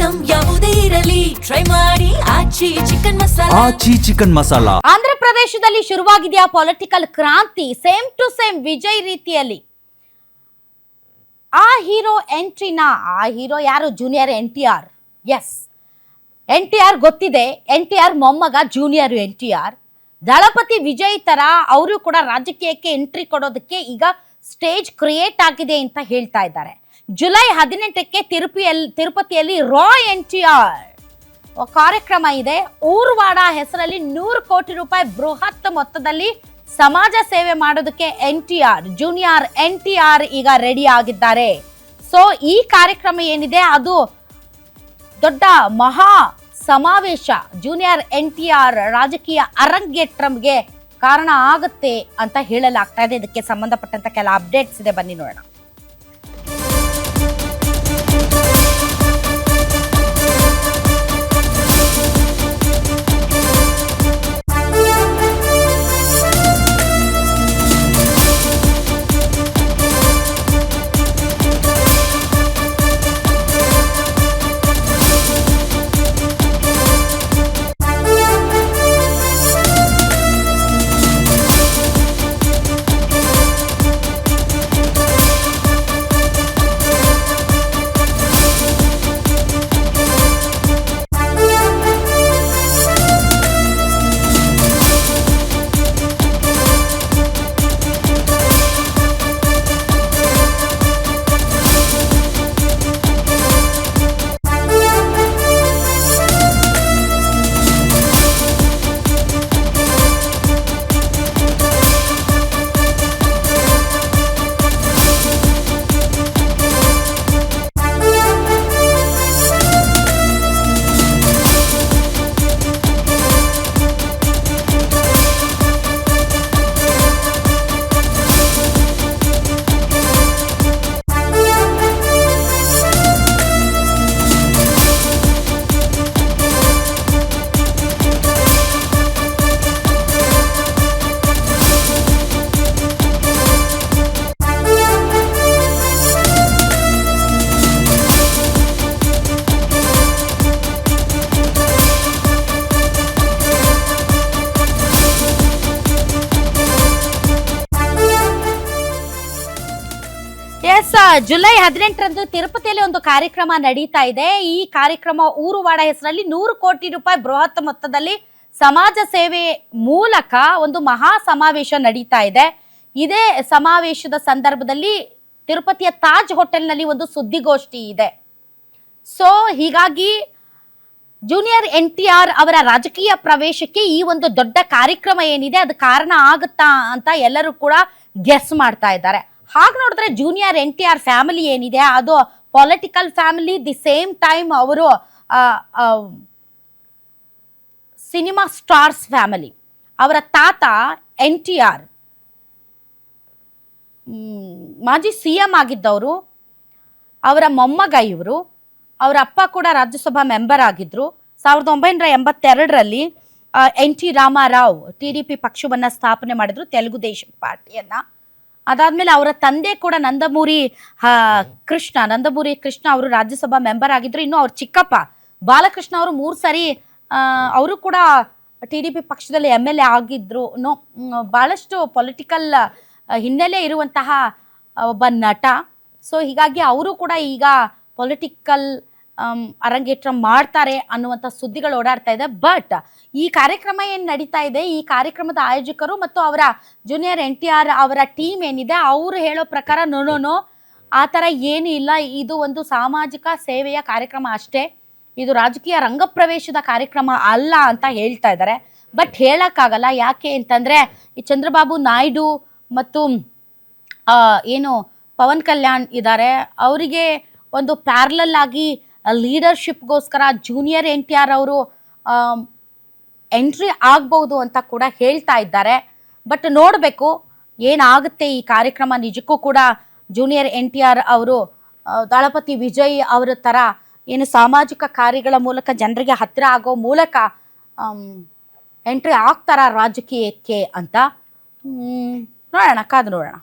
Item ಯಾವುದೇ ಇರಲಿ try ಮಾಡಿ ಆಚಿ ಚಿಕನ್ ಮಸಾಲಾ. ಆಂಧ್ರ ಪ್ರದೇಶದಲ್ಲಿ ಶುರುವಾಗಿದೆಯಾ ಪೊಲಿಟಿಕಲ್ ಕ್ರಾಂತಿ? ಸೇಮ್ ಟು ಸೇಮ್ ವಿಜಯ್ ರೀತಿಯಲ್ಲಿ ಆ ಹೀರೋ ಎಂಟ್ರಿನ, ಆ ಹೀರೋ ಯಾರು? Junior NTR. ಎಸ್, NTR ಗೊತ್ತಿದೆ. NTR ಮೊಮ್ಮಗ ಜೂನಿಯರ್ NTR. ದಳಪತಿ ವಿಜಯ್ ತರ ಅವರು ಕೂಡ ರಾಜಕೀಯಕ್ಕೆ ಎಂಟ್ರಿ ಕೊಡೋದಕ್ಕೆ ಈಗ ಸ್ಟೇಜ್ ಕ್ರಿಯೇಟ್ ಆಗಿದೆ ಅಂತ ಹೇಳ್ತಾ ಇದ್ದಾರೆ. ಜುಲೈ 18ಕ್ಕೆ ತಿರುಪತಿಯಲ್ಲಿ ರಾ NTR ಕಾರ್ಯಕ್ರಮ ಇದೆ. ಊರುವಾಡ ಹೆಸರಲ್ಲಿ 100 ಕೋಟಿ ರೂಪಾಯಿ ಬೃಹತ್ ಮೊತ್ತದಲ್ಲಿ ಸಮಾಜ ಸೇವೆ ಮಾಡೋದಕ್ಕೆ ಜೂನಿಯರ್ NTR ಈಗ ರೆಡಿ ಆಗಿದ್ದಾರೆ. ಸೊ ಈ ಕಾರ್ಯಕ್ರಮ ಏನಿದೆ ಅದು ದೊಡ್ಡ ಮಹಾ ಸಮಾವೇಶ. ಜೂನಿಯರ್ NTR ರಾಜಕೀಯ ಅರಂಗೇಟ್ರಂಗೆ ಕಾರಣ ಆಗುತ್ತೆ ಅಂತ ಹೇಳಲಾಗ್ತಾ ಇದೆ. ಇದಕ್ಕೆ ಸಂಬಂಧಪಟ್ಟಂತ ಕೆಲ ಅಪ್ಡೇಟ್ಸ್ ಇದೆ, ಬನ್ನಿ ನೋಡೋಣ. ಜುಲೈ 18ರಂದು ತಿರುಪತಿಯಲ್ಲಿ ಒಂದು ಕಾರ್ಯಕ್ರಮ ನಡೀತಾ ಇದೆ. ಈ ಕಾರ್ಯಕ್ರಮ ಊರುವಾಡ ಹೆಸರಲ್ಲಿ 100 ಕೋಟಿ ರೂಪಾಯಿ ಬೃಹತ್ ಮೊತ್ತದಲ್ಲಿ ಸಮಾಜ ಸೇವೆ ಮೂಲಕ ಒಂದು ಮಹಾ ಸಮಾವೇಶ ನಡೀತಾ ಇದೆ. ಇದೇ ಸಮಾವೇಶದ ಸಂದರ್ಭದಲ್ಲಿ ತಿರುಪತಿಯ ತಾಜ್ ಹೋಟೆಲ್ನಲ್ಲಿ ಒಂದು ಸುದ್ದಿಗೋಷ್ಠಿ ಇದೆ. ಸೊ ಹೀಗಾಗಿ ಜೂನಿಯರ್ NTR ಅವರ ರಾಜಕೀಯ ಪ್ರವೇಶಕ್ಕೆ ಈ ಒಂದು ದೊಡ್ಡ ಕಾರ್ಯಕ್ರಮ ಏನಿದೆ ಅದು ಕಾರಣ ಆಗುತ್ತಾ ಅಂತ ಎಲ್ಲರೂ ಕೂಡ ಗೆಸ್ ಮಾಡ್ತಾ ಇದ್ದಾರೆ. ಹಾಗೆ ನೋಡಿದ್ರೆ ಜೂನಿಯರ್ NTR ಫ್ಯಾಮಿಲಿ ಏನಿದೆ ಅದು political family, the same time ಅವರು ಸಿನಿಮಾ ಸ್ಟಾರ್ಸ್ ಫ್ಯಾಮಿಲಿ. ಅವರ ತಾತ NTR ಮಾಜಿ CM ಆಗಿದ್ದವರು, ಅವರ ಮೊಮ್ಮಗ ಇವರು. ಅವರ ಅಪ್ಪ ಕೂಡ ರಾಜ್ಯಸಭಾ ಮೆಂಬರ್ ಆಗಿದ್ರು. 1982ರಲ್ಲಿ NT ರಾಮಾರಾವ್ TDP ಪಕ್ಷವನ್ನ ಸ್ಥಾಪನೆ ಮಾಡಿದ್ರು, ತೆಲುಗು ದೇಶಂ ಪಾರ್ಟಿಯನ್ನ. ಅದಾದ್ಮೇಲೆ ಅವರ ತಂದೆ ಕೂಡ ನಂದಮೂರಿ ಕೃಷ್ಣ ಅವರು ರಾಜ್ಯಸಭಾ ಮೆಂಬರ್ ಆಗಿದ್ರು. ಇನ್ನು ಅವ್ರ ಚಿಕ್ಕಪ್ಪ ಬಾಲಕೃಷ್ಣ ಅವರು 3 ಸರಿ ಅವರು ಕೂಡ TDP ಪಕ್ಷದಲ್ಲಿ MLA ಆಗಿದ್ರು. ಬಹಳಷ್ಟು ಪೊಲಿಟಿಕಲ್ ಹಿನ್ನೆಲೆ ಇರುವಂತಹ ಒಬ್ಬ ನಟ. ಸೊ ಹೀಗಾಗಿ ಅವರು ಕೂಡ ಈಗ ಪೊಲಿಟಿಕಲ್ ಅರಂಗೇಟ್ರ ಮಾಡ್ತಾರೆ ಅನ್ನುವಂಥ ಸುದ್ದಿಗಳು ಓಡಾಡ್ತಾ ಇದೆ. ಬಟ್ ಈ ಕಾರ್ಯಕ್ರಮ ಏನು ನಡೀತಾ ಇದೆ, ಈ ಕಾರ್ಯಕ್ರಮದ ಆಯೋಜಕರು ಮತ್ತು ಅವರ ಜೂನಿಯರ್ NTR ಅವರ ಟೀಮ್ ಏನಿದೆ ಅವರು ಹೇಳೋ ಪ್ರಕಾರ ನೋ ಆ ಥರ ಏನೂ ಇಲ್ಲ, ಇದು ಒಂದು ಸಾಮಾಜಿಕ ಸೇವೆಯ ಕಾರ್ಯಕ್ರಮ ಅಷ್ಟೇ, ಇದು ರಾಜಕೀಯ ರಂಗಪ್ರವೇಶದ ಕಾರ್ಯಕ್ರಮ ಅಲ್ಲ ಅಂತ ಹೇಳ್ತಾ ಇದ್ದಾರೆ. ಬಟ್ ಹೇಳೋಕ್ಕಾಗಲ್ಲ. ಯಾಕೆ ಅಂತಂದರೆ ಈ ಚಂದ್ರಬಾಬು ನಾಯ್ಡು ಮತ್ತು ಏನು ಪವನ್ ಕಲ್ಯಾಣ್ ಇದ್ದಾರೆ, ಅವರಿಗೆ ಒಂದು ಪ್ಯಾರಲಲ್ ಆಗಿ ಲೀಡರ್ಶಿಪ್ಗೋಸ್ಕರ ಜೂನಿಯರ್ NTR ಅವರು ಎಂಟ್ರಿ ಆಗ್ಬೋದು ಅಂತ ಕೂಡ ಹೇಳ್ತಾ ಇದ್ದಾರೆ. ಬಟ್ ನೋಡಬೇಕು ಏನಾಗುತ್ತೆ ಈ ಕಾರ್ಯಕ್ರಮ. ನಿಜಕ್ಕೂ ಕೂಡ ಜೂನಿಯರ್ NTR ಅವರು ದಳಪತಿ ವಿಜಯ್ ಅವರ ಥರ ಏನು ಸಾಮಾಜಿಕ ಕಾರ್ಯಗಳ ಮೂಲಕ ಜನರಿಗೆ ಹತ್ತಿರ ಆಗೋ ಮೂಲಕ ಎಂಟ್ರಿ ಆಗ್ತಾರ ರಾಜಕೀಯಕ್ಕೆ ಅಂತ ನೋಡೋಣ, ಕಾದು ನೋಡೋಣ.